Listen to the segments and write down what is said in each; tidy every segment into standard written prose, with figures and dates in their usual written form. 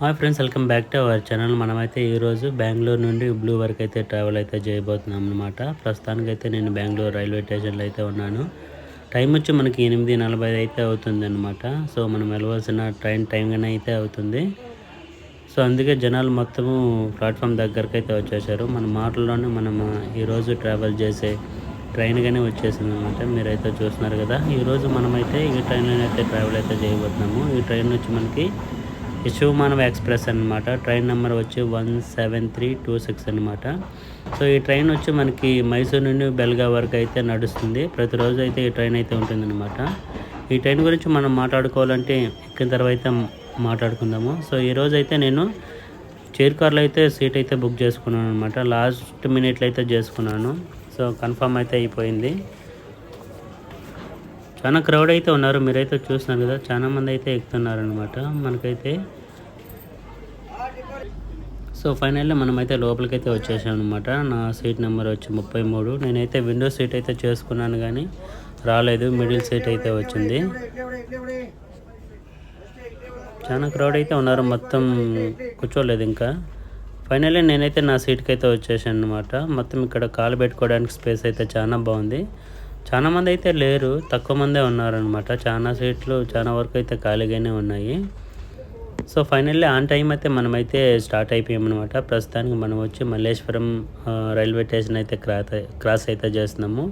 Hi friends, welcome back to our channel. మనమైతే ఈరోజు బెంగళూరు నుండి బ్లూ వరకు అయితే ట్రావెల్ అయితే చేయబోతున్నాం అనమాట. ప్రస్తుతానికైతే నేను బెంగళూరు రైల్వే స్టేషన్లో అయితే ఉన్నాను. టైం వచ్చి మనకి 8:45 అయితే అవుతుంది అనమాట. సో మనం వెళ్ళవలసిన ట్రైన్ టైంగానే అయితే అవుతుంది. సో అందుకే జనాలు మొత్తము ప్లాట్ఫామ్ దగ్గరికి అయితే వచ్చేసారు. మన మాటల్లోనే మనం ఈరోజు ట్రావెల్ చేసే ట్రైన్ కానీ వచ్చేసింది అనమాట. మీరైతే చూస్తున్నారు కదా, ఈరోజు మనమైతే ఈ ట్రైన్లోనైతే ట్రావెల్ అయితే చేయబోతున్నాము. ఈ ట్రైన్ వచ్చి మనకి శివమానవ ఎక్స్ప్రెస్ అనమాట. ట్రైన్ నెంబర్ వచ్చి 17326 అనమాట. సో ఈ ట్రైన్ వచ్చి మనకి మైసూరు నుండి బెల్గావ్ వరకు అయితే నడుస్తుంది. ప్రతిరోజు అయితే ఈ ట్రైన్ అయితే ఉంటుందన్నమాట. ఈ ట్రైన్ గురించి మనం మాట్లాడుకోవాలంటే ఎక్కిన తర్వాత మాట్లాడుకుందాము. సో ఈరోజు అయితే నేను చైర్ కార్లో అయితే సీట్ అయితే బుక్ చేసుకున్నాను అనమాట. లాస్ట్ మినిట్లో అయితే చేసుకున్నాను. సో కన్ఫర్మ్ అయితే అయిపోయింది. చాలా క్రౌడ్ అయితే ఉన్నారు. మీరైతే చూస్తున్నారు కదా, చాలా మంది అయితే ఎక్కుతున్నారు అనమాట మనకైతే. సో ఫైనల్లీ మనమైతే లోపలికైతే వచ్చేసాం అనమాట. నా సీట్ నెంబర్ వచ్చి 33. నేనైతే విండో సీట్ అయితే చేసుకున్నాను కానీ రాలేదు, మిడిల్ సీట్ అయితే వచ్చింది. చాలా క్రౌడ్ అయితే ఉన్నారు, మొత్తం కూర్చోలేదు ఇంకా. ఫైనల్లీ నేనైతే నా సీట్కి అయితే వచ్చేసాను అనమాట. మొత్తం ఇక్కడ కాలు పెట్టుకోవడానికి స్పేస్ అయితే చాలా బాగుంది. చాలా మంది అయితే లేరు, తక్కువ మందే ఉన్నారనమాట. చాలా సీట్లు చాలా వరకు అయితే ఖాళీగానే ఉన్నాయి. సో ఫైనల్లీ ఆన్ టైం అయితే మనమైతే స్టార్ట్ అయిపోయామన్నమాట. ప్రస్తుతానికి మనం వచ్చి మల్లేశ్వరం రైల్వే స్టేషన్ అయితే క్రాస్ అయితే చేస్తున్నాము.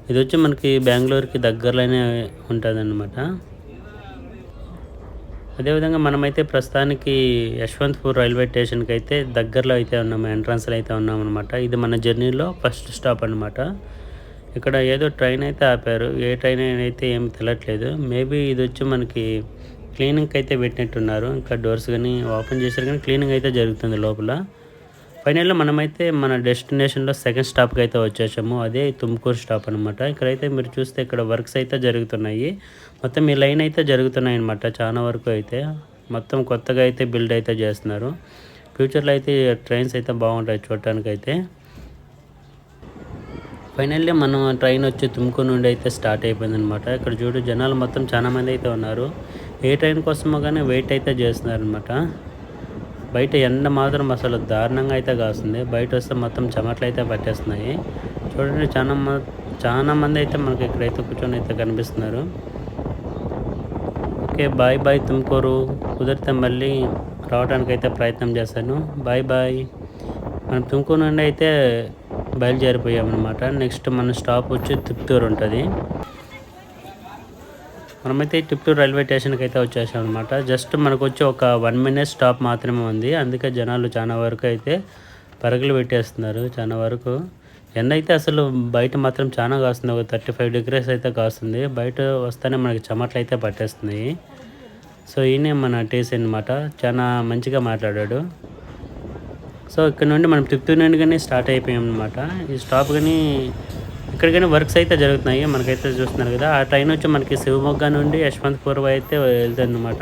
ఇది వచ్చి మనకి బెంగళూరుకి దగ్గరలోనే ఉంటుందన్నమాట. అదేవిధంగా మనమైతే ప్రస్తుతానికి యశ్వంత్పూర్ రైల్వే స్టేషన్కి అయితే దగ్గరలో అయితే ఉన్నాము, ఎంట్రన్స్లో అయితే ఉన్నామన్నమాట. ఇది మన జర్నీలో ఫస్ట్ స్టాప్ అనమాట. ఇక్కడ ఏదో ట్రైన్ అయితే ఆపారు, ఏ ట్రైన్ అయితే ఏమి తెలియట్లేదు. మేబీ ఇది వచ్చి మనకి క్లీనింగ్కి అయితే పెట్టినట్టున్నారు. ఇంకా డోర్స్ కానీ ఓపెన్ చేశారు కానీ క్లీనింగ్ అయితే జరుగుతుంది లోపల. ఫైనల్లో మనమైతే మన డెస్టినేషన్లో సెకండ్ స్టాప్కి అయితే వచ్చేసాము. అదే తుమ్కూరు స్టాప్ అనమాట. ఇక్కడైతే మీరు చూస్తే ఇక్కడ వర్క్స్ అయితే జరుగుతున్నాయి. మొత్తం ఈ లైన్ అయితే జరుగుతున్నాయి అనమాట. చాలా వరకు అయితే మొత్తం కొత్తగా అయితే బిల్డ్ అయితే చేస్తున్నారు. ఫ్యూచర్లో అయితే ట్రైన్స్ అయితే బాగుంటాయి చూడటానికైతే. ఫైనల్లీ మనం ట్రైన్ వచ్చి తుమ్కూరు నుండి అయితే స్టార్ట్ అయిపోయిందనమాట. ఇక్కడ చూడు, జనాలు మొత్తం చాలా మంది అయితే ఉన్నారు. ఏ ట్రైన్ కోసమో కానీ వెయిట్ అయితే చేస్తున్నారనమాట. బయట ఎండ మాత్రం అసలు దారుణంగా అయితే కాస్తుంది. బయట వస్తే మొత్తం చెమటలు అయితే పట్టేస్తున్నాయి. చూడండి, చాలా మంది అయితే మనకి ఇక్కడైతే కూర్చొని అయితే కనిపిస్తున్నారు. Okay, bye bye Tumkur. కుదిరితే మళ్ళీ రావడానికి అయితే ప్రయత్నం చేశాను. Bye bye. మనం తుమ్కూరు నుండి అయితే బయలుదేరిపోయామన్నమాట. నెక్స్ట్ మన స్టాప్ వచ్చి తిప్టూరు ఉంటుంది. మనమైతే తిప్టూరు రైల్వే స్టేషన్కి అయితే వచ్చేసాం అనమాట. జస్ట్ మనకు వచ్చి ఒక 1 minute స్టాప్ మాత్రమే ఉంది. అందుకే జనాలు చాలా వరకు అయితే పరుగులు పెట్టేస్తున్నారు. చాలా వరకు ఎండ అయితే అసలు బయట మాత్రం చాలా కాస్తుంది. ఒక 35 degrees అయితే కాస్తుంది. బయట వస్తేనే మనకి చెమటలు అయితే పట్టేస్తున్నాయి. సో ఈయనే మన టీసీ అనమాట. చాలా మంచిగా మాట్లాడాడు. సో ఇక్కడ నుండి మనం తిప్టూరు నుండి కానీ స్టార్ట్ అయిపోయాం అనమాట. ఈ స్టాప్ కానీ ఇక్కడ కానీ వర్క్స్ అయితే జరుగుతున్నాయి. మనకైతే చూస్తున్నారు కదా, ఆ ట్రైన్ వచ్చి మనకి శివమొగ్గ నుండి యశ్వంత్పూర్ అయితే వెళ్తుంది అనమాట.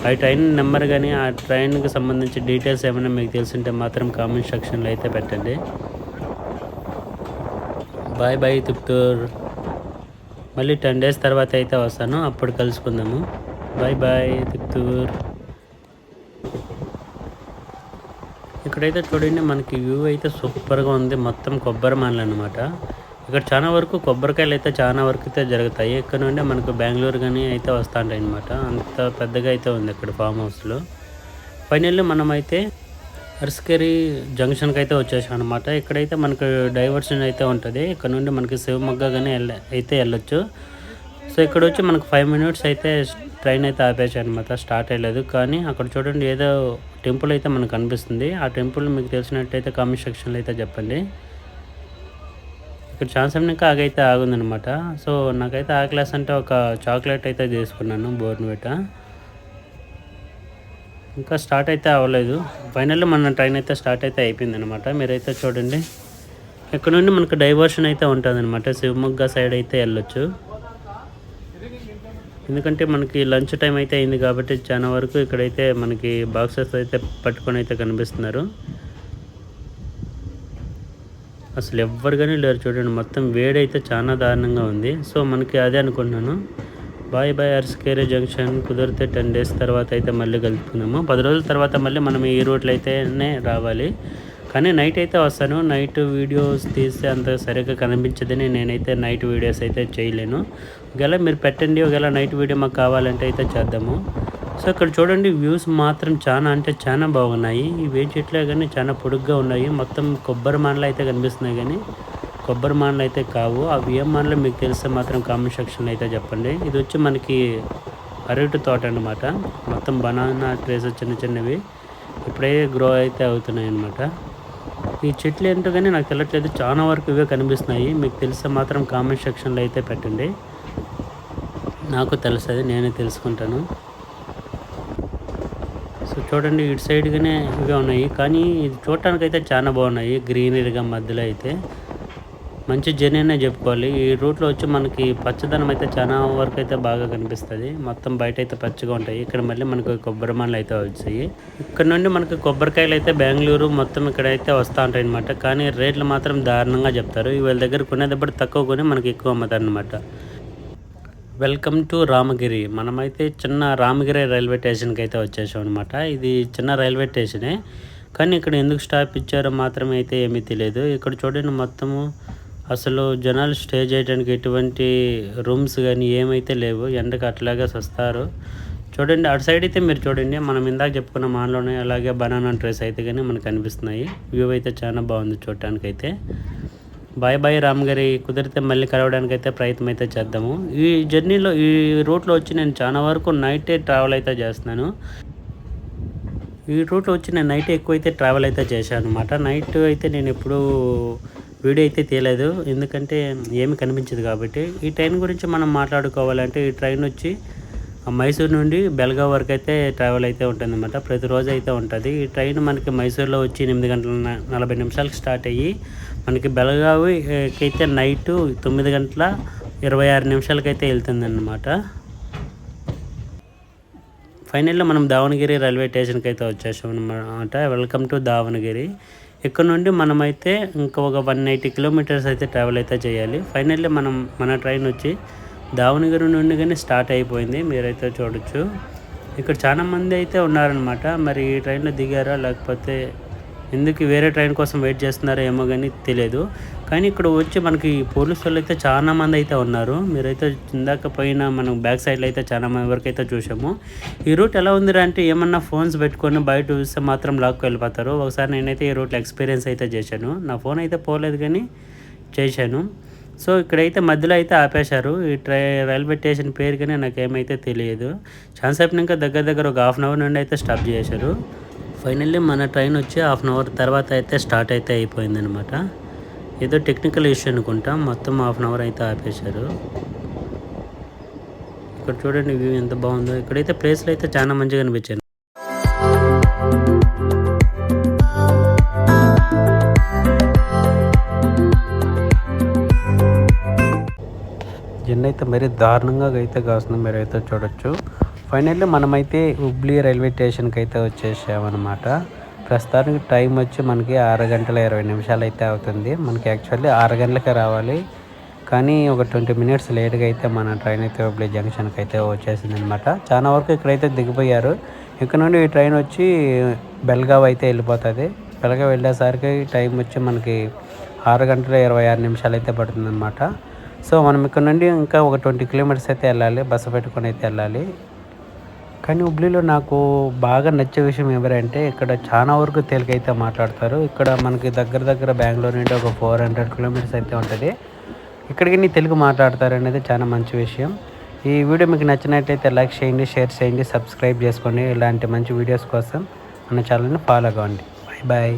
ఆ ట్రైన్ నెంబర్ కానీ ఆ ట్రైన్కి సంబంధించి డీటెయిల్స్ ఏమైనా మీకు తెలిసింటే మాత్రం కామెంట్ సెక్షన్లో అయితే పెట్టండి. Bye bye Tiptur. మళ్ళీ 10 days తర్వాత అయితే వస్తాను, అప్పుడు కలుసుకుందాము. Bye bye తిప్టూరు. ఇక్కడైతే చూడండి, మనకి వ్యూ అయితే సూపర్గా ఉంది. మొత్తం కొబ్బరి మానలు అనమాట. ఇక్కడ చాలా వరకు కొబ్బరికాయలు అయితే చాలా వరకు అయితే జరుగుతాయి. ఇక్కడ నుండి మనకు బెంగళూరు కానీ అయితే వస్తూ ఉంటాయి అనమాట. అంత పెద్దగా అయితే ఉంది ఇక్కడ ఫామ్ హౌస్లో. ఫైనల్లీ మనమైతే అర్స్కేరి జంక్షన్కి అయితే వచ్చేసాం అనమాట. ఇక్కడైతే మనకు డైవర్షన్ అయితే ఉంటుంది. ఇక్కడ నుండి మనకి శివమొగ్గ కానీ అయితే వెళ్ళొచ్చు. సో ఇక్కడ వచ్చి మనకు 5 minutes అయితే ట్రైన్ అయితే ఆపేసాయి అనమాట. స్టార్ట్ అయ్యలేదు. కానీ అక్కడ చూడండి, ఏదో టెంపుల్ అయితే మనకు కనిపిస్తుంది. ఆ టెంపుల్ మీకు తెలిసినట్టయితే కామెంట్ సెక్షన్లో అయితే చెప్పండి. ఇక్కడ చాలా సమయం ఆగైతే ఆగుందనమాట. సో నాకైతే ఆ క్లాస్ అంటే ఒక చాక్లెట్ అయితే తీసుకున్నాను, బోర్న్విటా. ఇంకా స్టార్ట్ అయితే అవ్వలేదు. ఫైనల్లీ మన ట్రైన్ అయితే స్టార్ట్ అయితే అయిపోయింది అనమాట. మీరైతే చూడండి, ఇక్కడ నుండి మనకు డైవర్షన్ అయితే ఉంటుంది అనమాట. శివమొగ్గ సైడ్ అయితే వెళ్ళొచ్చు. ఎందుకంటే మనకి లంచ్ టైం అయితే అయింది కాబట్టి చాలా వరకు ఇక్కడైతే మనకి బాక్సెస్ అయితే పట్టుకొని అయితే కనిపిస్తున్నారు. అసలు ఎవ్వరు కానీ లేరు చూడండి. మొత్తం వేడి అయితే చాలా దారుణంగా ఉంది. సో మనకి అదే అనుకుంటున్నాను, బాయ్ బాయ్ అర్స్కేరే జంక్షన్. కుదిరితే 10 డేస్ తర్వాత అయితే మళ్ళీ కలుపుకుందాము. 10 రోజుల తర్వాత మళ్ళీ మనం ఈ రూట్లో అయితేనే రావాలి. కానీ నైట్ అయితే వస్తాను. నైట్ వీడియోస్ తీస్తే అంత సరిగ్గా కనిపించదని నేనైతే నైట్ వీడియోస్ అయితే చేయలేను. ఒకవేళ మీరు పెట్టండి, ఒకవేళ నైట్ వీడియో మాకు కావాలంటే అయితే చేద్దాము. సో ఇక్కడ చూడండి, వ్యూస్ మాత్రం చాలా అంటే చాలా బాగున్నాయి. ఇవే చెట్లే కానీ చాలా పొడుగ్గా ఉన్నాయి. మొత్తం కొబ్బరి మానలు అయితే కనిపిస్తున్నాయి, కానీ కొబ్బరి మానలు అయితే కావు. అవి ఏం మానలు మీకు తెలిస్తే మాత్రం కామెంట్ సెక్షన్లో అయితే చెప్పండి. ఇది వచ్చి మనకి అరటి తోట అన్నమాట. మొత్తం బనానా ట్రేస్ చిన్న చిన్నవి ఇప్పుడే గ్రో అయితే అవుతున్నాయి అన్నమాట. ఈ చెట్లు ఏంటో కానీ నాకు తెలియట్లేదు, చాలా వరకు ఇవే కనిపిస్తున్నాయి. మీకు తెలిస్తే మాత్రం కామెంట్ సెక్షన్లో అయితే పెట్టండి, నాకు తెలుస్తుంది, నేనే తెలుసుకుంటాను. సో చూడండి, ఇటు సైడ్గానే ఇవే ఉన్నాయి, కానీ ఇది చూడటానికి అయితే చాలా బాగున్నాయి. గ్రీనరీగా మధ్యలో అయితే మంచి జర్నీ అనే చెప్పుకోవాలి. ఈ రూట్లో వచ్చి మనకి పచ్చదనం అయితే చాలా వరకు అయితే బాగా కనిపిస్తుంది. మొత్తం బయట అయితే పచ్చగా ఉంటాయి. ఇక్కడ మళ్ళీ మనకు కొబ్బరి మానలు అయితే వచ్చాయి. ఇక్కడ నుండి మనకి కొబ్బరికాయలు అయితే బెంగళూరు మొత్తం ఇక్కడైతే వస్తూ ఉంటాయి అనమాట. కానీ రేట్లు మాత్రం దారుణంగా చెప్తారు. వీళ్ళ దగ్గర కొనేటప్పుడు తక్కువ కొని మనకి ఎక్కువ అమ్ముతారు అనమాట. Welcome to Ramagiri. మనమైతే చిన్న రామగిరి రైల్వే స్టేషన్కి అయితే వచ్చేసాం అనమాట. ఇది చిన్న రైల్వే స్టేషనే, కానీ ఇక్కడ ఎందుకు స్టాప్ ఇచ్చారో మాత్రం అయితే ఏమీ తెలియదు. ఇక్కడ చూడండి, మొత్తము అసలు జనాలు స్టే చేయడానికి ఎటువంటి రూమ్స్ కానీ ఏమైతే లేవు. ఎండకు అట్లాగే వస్తారు. చూడండి అటు సైడ్ అయితే మీరు చూడండి, మనం ఇందాక చెప్పుకున్న మాన్లోనే అలాగే బనానా ట్రేస్ అయితే కానీ మనకు కనిపిస్తున్నాయి. వ్యూ అయితే చాలా బాగుంది చూడటానికైతే. Bye bye Ramagiri. కుదిరితే మళ్ళీ కలవడానికి అయితే ప్రయత్నం అయితే చేద్దాము. ఈ జర్నీలో ఈ రూట్లో వచ్చి నేను చాలా వరకు నైటే ట్రావెల్ అయితే చేస్తున్నాను. ఈ రూట్లో వచ్చి నేను నైట్ ఎక్కువైతే ట్రావెల్ అయితే చేశాను అనమాట. నైట్ అయితే నేను ఎప్పుడూ వీడియో అయితే తీయలేదు, ఎందుకంటే ఏమి కనిపించదు కాబట్టి. ఈ ట్రైన్ గురించి మనం మాట్లాడుకోవాలంటే, ఈ ట్రైన్ వచ్చి మైసూరు నుండి బెల్గావ్ వరకు అయితే ట్రావెల్ అయితే ఉంటుంది అనమాట. ప్రతిరోజు అయితే ఉంటుంది. ఈ ట్రైన్ మనకి మైసూరులో వచ్చి 8 గంటల 40 నిమిషాలకు స్టార్ట్ అయ్యి మనకి బెల్గావి అయితే నైటు 9 గంటల 26 నిమిషాలకైతే వెళ్తుంది అన్నమాట. ఫైనల్గా మనం దావణగిరి రైల్వే స్టేషన్కి అయితే వచ్చేసాం అనమాట. Welcome to Davangere. ఇక్కడ నుండి మనమైతే ఇంకా ఒక 180 కిలోమీటర్స్ అయితే ట్రావెల్ అయితే చేయాలి. ఫైనల్లీ మన ట్రైన్ వచ్చి దావణగిరి నుండి కానీ స్టార్ట్ అయిపోయింది, మీరైతే చూడొచ్చు. ఇక్కడ చాలా మంది అయితే ఉన్నారనమాట. మరి ఈ ట్రైన్లో దిగారా లేకపోతే ఎందుకు వేరే ట్రైన్ కోసం వెయిట్ చేస్తున్నారో ఏమో కానీ తెలియదు. కానీ ఇక్కడ వచ్చి మనకి పోలీసు వాళ్ళు అయితే చాలా మంది అయితే ఉన్నారు. మీరైతే ఇందాక పోయిన మనం బ్యాక్ సైడ్లో అయితే చాలా మంది వరకు అయితే చూసాము. ఈ రూట్ ఎలా ఉందిరా అంటే, ఏమన్నా ఫోన్స్ పెట్టుకొని బయట చూస్తే మాత్రం లాక్కు వెళ్ళిపోతారు. ఒకసారి నేనైతే ఈ రూట్లో ఎక్స్పీరియన్స్ అయితే చేశాను. నా ఫోన్ అయితే పోలేదు కానీ చేశాను. సో ఇక్కడైతే మధ్యలో అయితే ఆపేశారు. ఈ రైల్వే స్టేషన్ పేరు కానీ నాకేమైతే తెలియదు. ఛాన్సేపు ఇంకా దగ్గర ఒక హాఫ్ అన్ అవర్ నుండి అయితే స్టాప్ చేశారు. ఫైనల్లీ మన ట్రైన్ వచ్చి హాఫ్ అన్ అవర్ తర్వాత అయితే స్టార్ట్ అయితే అయిపోయింది అనమాట. ఏదో టెక్నికల్ ఇష్యూ అనుకుంటా, మొత్తం హాఫ్ అన్ అవర్ అయితే ఆపేశారు. ఇక్కడ చూడండి వ్యూ ఎంత బాగుందో. ఇక్కడైతే ప్లేస్లు అయితే చాలా మంచిగా అనిపించాయి. జెండా అయితే మరీ దారుణంగా అయితే కాస్తుంది, మీరైతే చూడొచ్చు. ఫైనల్లీ మనమైతే హుబ్లీ రైల్వే స్టేషన్కి అయితే వచ్చేసామన్నమాట. ప్రస్తుతానికి టైం వచ్చి మనకి 6 గంటల 20 నిమిషాలు అయితే అవుతుంది. మనకి యాక్చువల్లీ 6 గంటలకే రావాలి, కానీ ఒక 20 మినిట్స్ లేట్గా అయితే మన ట్రైన్ అయితే హుబ్లీ జంక్షన్కి అయితే వచ్చేసింది అనమాట. చాలా వరకు ఇక్కడైతే దిగిపోయారు. ఇక్కడ నుండి ఈ ట్రైన్ వచ్చి బెల్గావ్ అయితే వెళ్ళిపోతుంది. బెల్గావ్ వెళ్ళేసరికి టైం వచ్చి మనకి 6 గంటల 26 నిమిషాలు అయితే పడుతుంది అనమాట. సో మనం ఇక్కడ నుండి ఇంకా ఒక 20 కిలోమీటర్స్ అయితే వెళ్ళాలి, బస్సు పెట్టుకొని అయితే వెళ్ళాలి. కానీ హుబ్లీలో నాకు బాగా నచ్చే విషయం ఎవరంటే, ఇక్కడ చాలా వరకు తెలుగు అయితే మాట్లాడతారు. ఇక్కడ మనకి దగ్గర బెంగళూరు నుండి ఒక 400 కిలోమీటర్స్ అయితే ఉంటుంది. ఇక్కడికి తెలుగు మాట్లాడతారు అనేది చాలా మంచి విషయం. ఈ వీడియో మీకు నచ్చినట్లయితే లైక్ చేయండి, షేర్ చేయండి, సబ్స్క్రైబ్ చేసుకోండి. ఇలాంటి మంచి వీడియోస్ కోసం మన ఛానల్ని ఫాలో అవ్వండి. Bye bye.